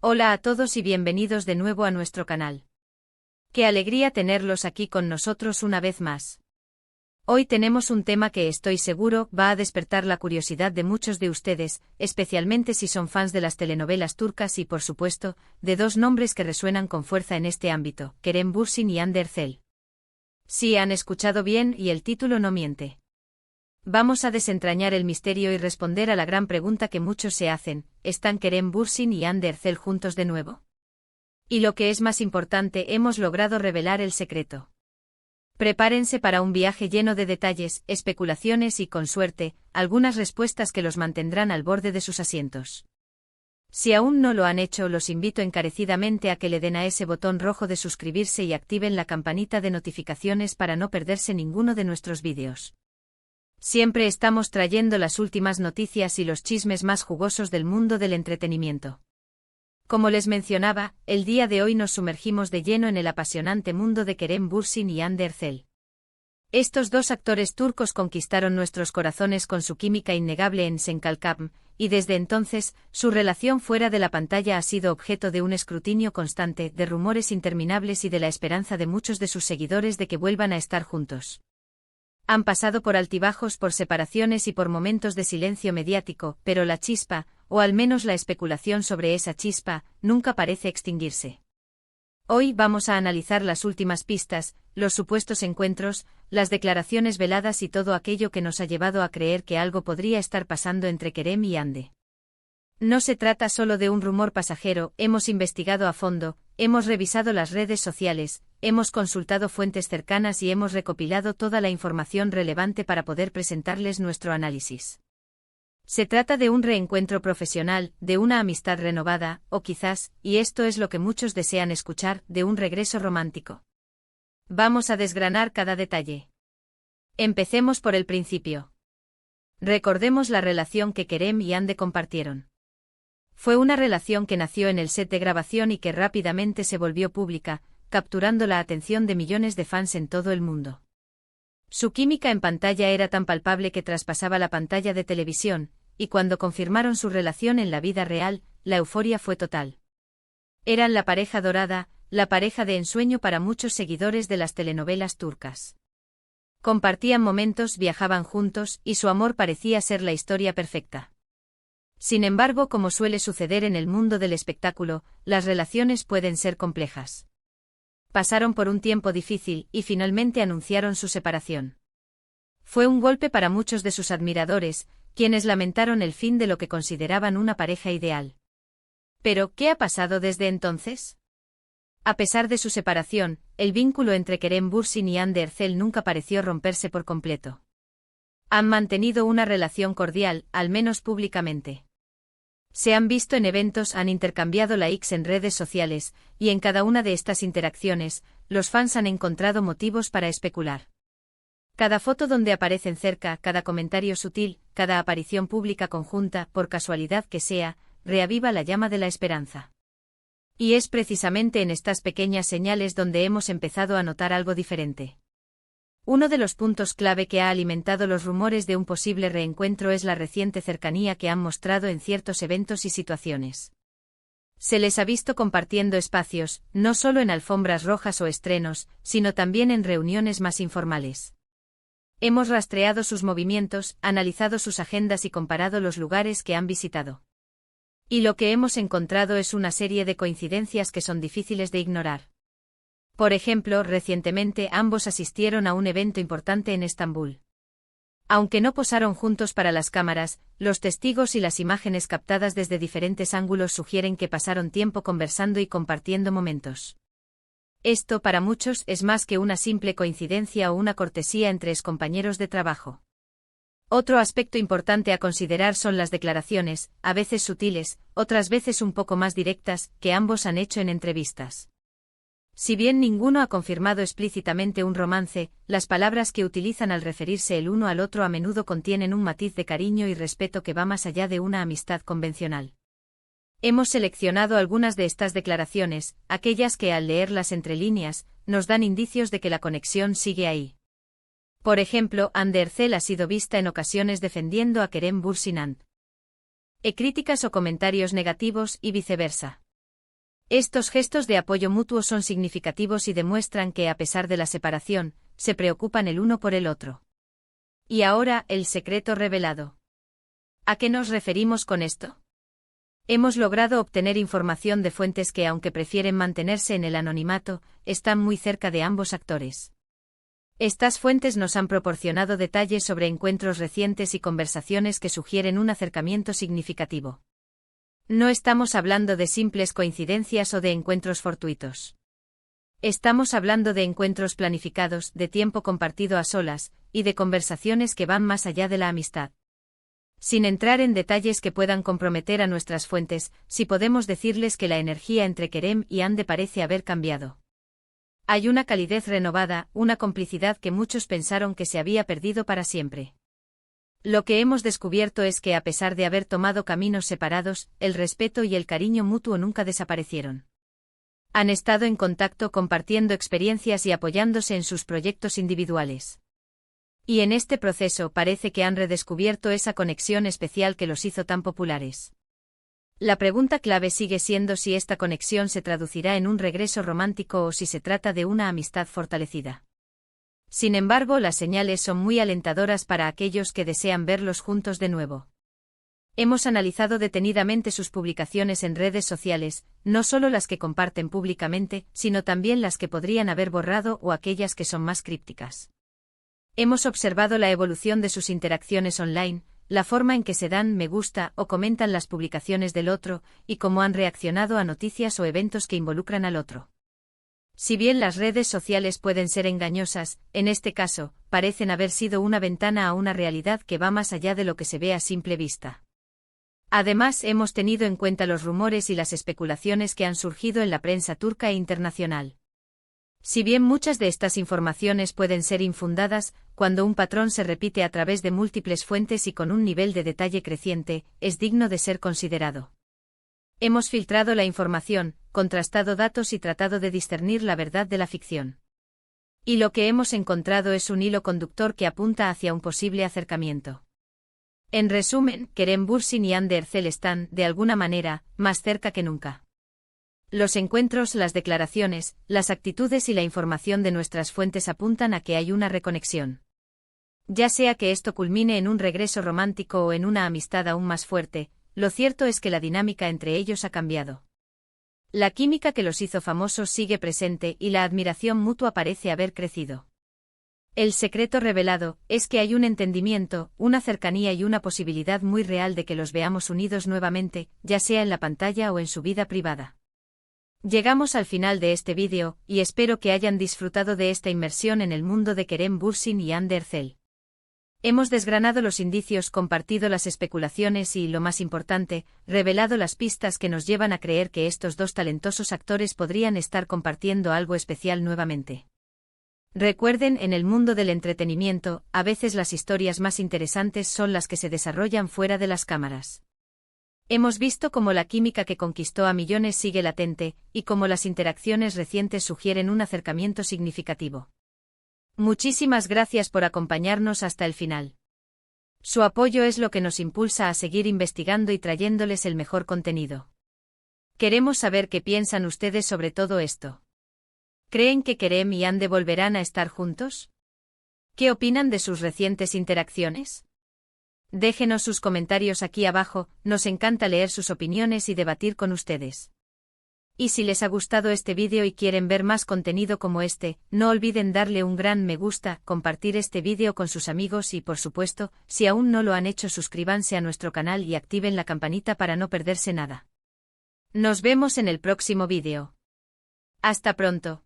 Hola a todos y bienvenidos de nuevo a nuestro canal. Qué alegría tenerlos aquí con nosotros una vez más. Hoy tenemos un tema que estoy seguro va a despertar la curiosidad de muchos de ustedes, especialmente si son fans de las telenovelas turcas y por supuesto, de dos nombres que resuenan con fuerza en este ámbito, Kerem Bürsin y Hande Erçel. Sí, han escuchado bien y el título no miente. Vamos a desentrañar el misterio y responder a la gran pregunta que muchos se hacen, ¿están Kerem Bürsin y Hande Erçel juntos de nuevo? Y lo que es más importante, hemos logrado revelar el secreto. Prepárense para un viaje lleno de detalles, especulaciones y, con suerte, algunas respuestas que los mantendrán al borde de sus asientos. Si aún no lo han hecho, los invito encarecidamente a que le den a ese botón rojo de suscribirse y activen la campanita de notificaciones para no perderse ninguno de nuestros vídeos. Siempre estamos trayendo las últimas noticias y los chismes más jugosos del mundo del entretenimiento. Como les mencionaba, el día de hoy nos sumergimos de lleno en el apasionante mundo de Kerem Bürsin y Hande Erçel. Estos dos actores turcos conquistaron nuestros corazones con su química innegable en Sen Kalkam, y desde entonces, su relación fuera de la pantalla ha sido objeto de un escrutinio constante, de rumores interminables y de la esperanza de muchos de sus seguidores de que vuelvan a estar juntos. Han pasado por altibajos, por separaciones y por momentos de silencio mediático, pero la chispa, o al menos la especulación sobre esa chispa, nunca parece extinguirse. Hoy vamos a analizar las últimas pistas, los supuestos encuentros, las declaraciones veladas y todo aquello que nos ha llevado a creer que algo podría estar pasando entre Kerem y Hande. No se trata solo de un rumor pasajero, hemos investigado a fondo, hemos revisado las redes sociales, hemos consultado fuentes cercanas y hemos recopilado toda la información relevante para poder presentarles nuestro análisis. Se trata de un reencuentro profesional, de una amistad renovada, o quizás, y esto es lo que muchos desean escuchar, de un regreso romántico. Vamos a desgranar cada detalle. Empecemos por el principio. Recordemos la relación que Kerem y Hande compartieron. Fue una relación que nació en el set de grabación y que rápidamente se volvió pública, capturando la atención de millones de fans en todo el mundo. Su química en pantalla era tan palpable que traspasaba la pantalla de televisión, y cuando confirmaron su relación en la vida real, la euforia fue total. Eran la pareja dorada, la pareja de ensueño para muchos seguidores de las telenovelas turcas. Compartían momentos, viajaban juntos, y su amor parecía ser la historia perfecta. Sin embargo, como suele suceder en el mundo del espectáculo, las relaciones pueden ser complejas. Pasaron por un tiempo difícil y finalmente anunciaron su separación. Fue un golpe para muchos de sus admiradores, quienes lamentaron el fin de lo que consideraban una pareja ideal. Pero, ¿qué ha pasado desde entonces? A pesar de su separación, el vínculo entre Kerem Bürsin y Hande Erçel nunca pareció romperse por completo. Han mantenido una relación cordial, al menos públicamente. Se han visto en eventos, han intercambiado likes en redes sociales, y en cada una de estas interacciones, los fans han encontrado motivos para especular. Cada foto donde aparecen cerca, cada comentario sutil, cada aparición pública conjunta, por casualidad que sea, reaviva la llama de la esperanza. Y es precisamente en estas pequeñas señales donde hemos empezado a notar algo diferente. Uno de los puntos clave que ha alimentado los rumores de un posible reencuentro es la reciente cercanía que han mostrado en ciertos eventos y situaciones. Se les ha visto compartiendo espacios, no solo en alfombras rojas o estrenos, sino también en reuniones más informales. Hemos rastreado sus movimientos, analizado sus agendas y comparado los lugares que han visitado. Y lo que hemos encontrado es una serie de coincidencias que son difíciles de ignorar. Por ejemplo, recientemente ambos asistieron a un evento importante en Estambul. Aunque no posaron juntos para las cámaras, los testigos y las imágenes captadas desde diferentes ángulos sugieren que pasaron tiempo conversando y compartiendo momentos. Esto para muchos es más que una simple coincidencia o una cortesía entre excompañeros de trabajo. Otro aspecto importante a considerar son las declaraciones, a veces sutiles, otras veces un poco más directas, que ambos han hecho en entrevistas. Si bien ninguno ha confirmado explícitamente un romance, las palabras que utilizan al referirse el uno al otro a menudo contienen un matiz de cariño y respeto que va más allá de una amistad convencional. Hemos seleccionado algunas de estas declaraciones, aquellas que al leerlas entre líneas, nos dan indicios de que la conexión sigue ahí. Por ejemplo, Hande Erçel ha sido vista en ocasiones defendiendo a Kerem Bürsin. Críticas o comentarios negativos y viceversa. Estos gestos de apoyo mutuo son significativos y demuestran que, a pesar de la separación, se preocupan el uno por el otro. Y ahora, el secreto revelado. ¿A qué nos referimos con esto? Hemos logrado obtener información de fuentes que, aunque prefieren mantenerse en el anonimato, están muy cerca de ambos actores. Estas fuentes nos han proporcionado detalles sobre encuentros recientes y conversaciones que sugieren un acercamiento significativo. No estamos hablando de simples coincidencias o de encuentros fortuitos. Estamos hablando de encuentros planificados, de tiempo compartido a solas, y de conversaciones que van más allá de la amistad. Sin entrar en detalles que puedan comprometer a nuestras fuentes, sí podemos decirles que la energía entre Kerem y Ande parece haber cambiado. Hay una calidez renovada, una complicidad que muchos pensaron que se había perdido para siempre. Lo que hemos descubierto es que, a pesar de haber tomado caminos separados, el respeto y el cariño mutuo nunca desaparecieron. Han estado en contacto, compartiendo experiencias y apoyándose en sus proyectos individuales. Y en este proceso parece que han redescubierto esa conexión especial que los hizo tan populares. La pregunta clave sigue siendo si esta conexión se traducirá en un regreso romántico o si se trata de una amistad fortalecida. Sin embargo, las señales son muy alentadoras para aquellos que desean verlos juntos de nuevo. Hemos analizado detenidamente sus publicaciones en redes sociales, no solo las que comparten públicamente, sino también las que podrían haber borrado o aquellas que son más crípticas. Hemos observado la evolución de sus interacciones online, la forma en que se dan me gusta o comentan las publicaciones del otro, y cómo han reaccionado a noticias o eventos que involucran al otro. Si bien las redes sociales pueden ser engañosas, en este caso, parecen haber sido una ventana a una realidad que va más allá de lo que se ve a simple vista. Además, hemos tenido en cuenta los rumores y las especulaciones que han surgido en la prensa turca e internacional. Si bien muchas de estas informaciones pueden ser infundadas, cuando un patrón se repite a través de múltiples fuentes y con un nivel de detalle creciente, es digno de ser considerado. Hemos filtrado la información, contrastado datos y tratado de discernir la verdad de la ficción. Y lo que hemos encontrado es un hilo conductor que apunta hacia un posible acercamiento. En resumen, Kerem Bürsin y Hande Erçel están, de alguna manera, más cerca que nunca. Los encuentros, las declaraciones, las actitudes y la información de nuestras fuentes apuntan a que hay una reconexión. Ya sea que esto culmine en un regreso romántico o en una amistad aún más fuerte, lo cierto es que la dinámica entre ellos ha cambiado. La química que los hizo famosos sigue presente y la admiración mutua parece haber crecido. El secreto revelado es que hay un entendimiento, una cercanía y una posibilidad muy real de que los veamos unidos nuevamente, ya sea en la pantalla o en su vida privada. Llegamos al final de este vídeo, y espero que hayan disfrutado de esta inmersión en el mundo de Kerem Bürsin y Hande Erçel. Hemos desgranado los indicios, compartido las especulaciones y, lo más importante, revelado las pistas que nos llevan a creer que estos dos talentosos actores podrían estar compartiendo algo especial nuevamente. Recuerden, en el mundo del entretenimiento, a veces las historias más interesantes son las que se desarrollan fuera de las cámaras. Hemos visto cómo la química que conquistó a millones sigue latente, y cómo las interacciones recientes sugieren un acercamiento significativo. Muchísimas gracias por acompañarnos hasta el final. Su apoyo es lo que nos impulsa a seguir investigando y trayéndoles el mejor contenido. Queremos saber qué piensan ustedes sobre todo esto. ¿Creen que Kerem y Hande volverán a estar juntos? ¿Qué opinan de sus recientes interacciones? Déjenos sus comentarios aquí abajo, nos encanta leer sus opiniones y debatir con ustedes. Y si les ha gustado este vídeo y quieren ver más contenido como este, no olviden darle un gran me gusta, compartir este vídeo con sus amigos y, por supuesto, si aún no lo han hecho, suscríbanse a nuestro canal y activen la campanita para no perderse nada. Nos vemos en el próximo vídeo. Hasta pronto.